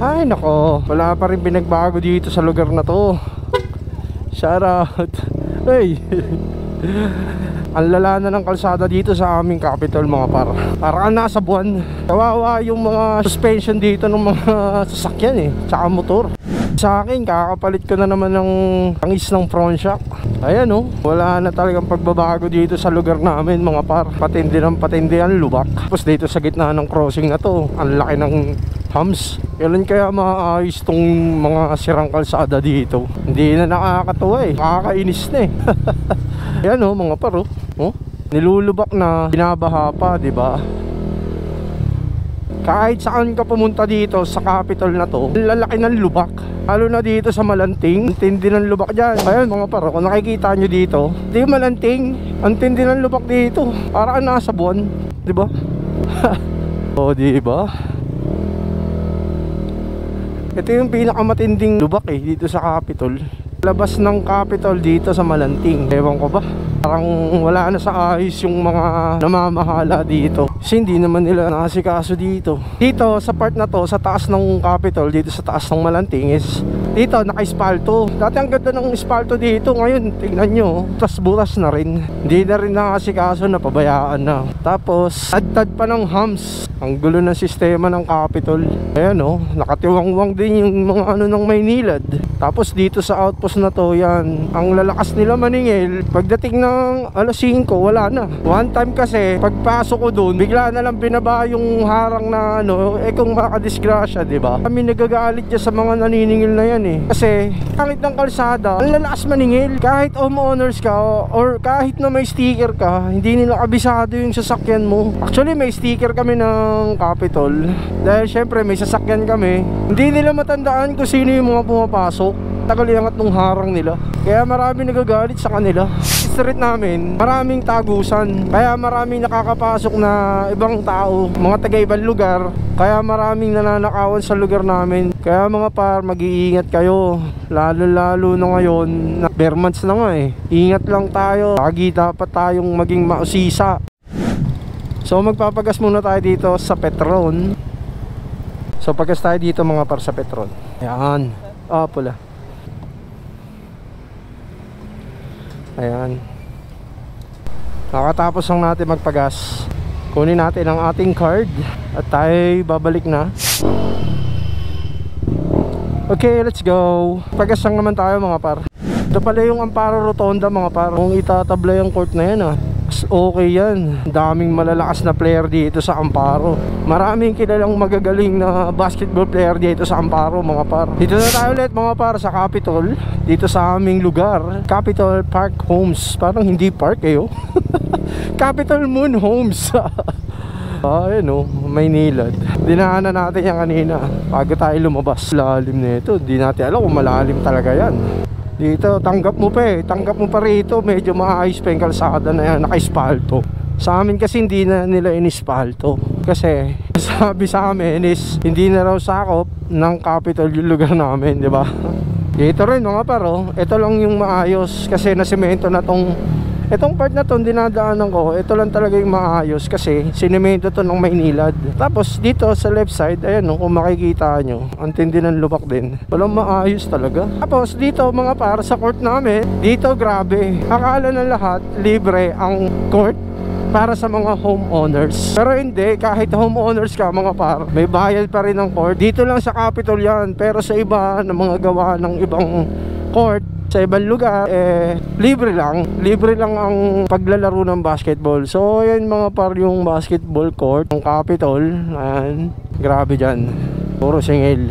Ay nako, wala pa rin pinagbago dito sa lugar na to. Shout out. Hey. Ang lala na ng kalsada dito sa aming capital mga par. Parang nasa buwan. Kawawa yung mga suspension dito ng mga sasakyan tsaka motor. Sa akin, kakapalit ko na naman ng tangis ng front shock. Ayan wala na talagang pagbabago dito sa lugar namin mga par. Patindi ng patindi ang lubak. Tapos dito sa gitna ng crossing na to, ang laki ng humps. Kailan kaya maayos tong mga sirang kalsada dito? Hindi na nakakatuwa kakainis na Ayan mga par nilulubak na, binabaha pa, diba? Kahit saan ka pumunta dito sa capital na to, lalaki ng lubak. Lalo na dito sa Malanting, ang tindi ng lubak dyan. Ayan mga par, kung nakikita nyo dito, di Malanting, ang tindi ng lubak dito. Parang nasa buwan, diba? Diba? Ito yung pinakamatinding lubak dito sa capital. Labas ng capital dito sa Malanting. Ewan ko ba, parang wala na sa ayos yung mga namamahala dito. Kasi hindi naman nila nakasikaso dito. Dito sa part na to, sa taas ng capital, dito sa taas ng Malanting is dito naka-espalto. Dati ang ganda ng espalto dito. Ngayon tingnan nyo, tas buras na rin. Hindi na rin nakasikaso, napabayaan na. Tapos tad pa ng humps. Ang gulo ng sistema ng capital. Ayan nakatiwangwang din yung mga ng Maynilad. Tapos dito sa outpost na to, yan, ang lalakas nila maningil. Pagdating ng alas 5, wala na. One time kasi, pagpasok ko doon, bigla na lang binaba yung harang na kung makadisgrasya, diba? Kami nagagalit dyan sa mga naniningil na yan Kasi, kahit ng kalsada, ang lalakas maningil. Kahit homeowners ka, or kahit na may sticker ka, hindi nila kabisado yung sasakyan mo. Actually, may sticker kami ng Capitol. Dahil syempre, may sasakyan kami. Hindi nila matandaan kung sino yung mga pumapasok. Tagal iangat nung harang nila. Kaya marami nagagalit sa kanila. Street namin, maraming tagusan. Kaya maraming nakakapasok na ibang tao, mga taga-ibang lugar. Kaya maraming nananakawan sa lugar namin. Kaya mga par, mag-iingat kayo. Lalo na ngayon, na bare months na nga Ingat lang tayo. Lagi dapat tayong maging mausisa. So magpapagas muna tayo dito sa Petron. So pagas tayo dito mga par sa Petron. Ayan. Pula. Ayan. Nakatapos lang natin magpagas. Kunin natin ang ating card at tayo babalik na. Okay, let's go. Pagas lang naman tayo mga par. Ito pala yung Amparo Rotonda mga par. Kung itatabla yung court na yan okay yan. Daming malalakas na player dito sa Amparo. Maraming kilalang magagaling na basketball player dito sa Amparo mga par. Dito na tayo ulit mga par sa Capitol. Dito sa aming lugar, Capitol Park Homes. Parang hindi park Capitol Moon Homes. Ayun Maynilad. Dinaanan natin yan kanina bago tayo lumabas. Lalim nito, di natin alam kung malalim talaga yan. Dito, tanggap mo pa rito. Medyo maayos pa yung kalsada na yan, naka-espalto. Sa amin kasi hindi na nila in-espalto. Kasi sabi sa amin is hindi na raw sakop ng capital yung lugar namin, di ba? Dito rin mga paro, ito lang yung maayos kasi nasemento na itong part na to dinadaanan ko. Ito lang talaga yung maayos kasi sinemento to ng Maynilad. Tapos dito sa left side, ayan kung makikita nyo, ang tindi ng lubak din. Walang maayos talaga. Tapos dito mga par sa court namin, dito grabe. Akala na lahat libre ang court para sa mga homeowners. Pero hindi, kahit homeowners ka mga par, may bayad pa rin ang court. Dito lang sa Capitol yan. Pero sa iba na mga gawa ng ibang court, sa ibang lugar, libre lang ang paglalaro ng basketball. So yan mga par yung basketball court ng Capitol. Ayan, grabe dyan, puro singil.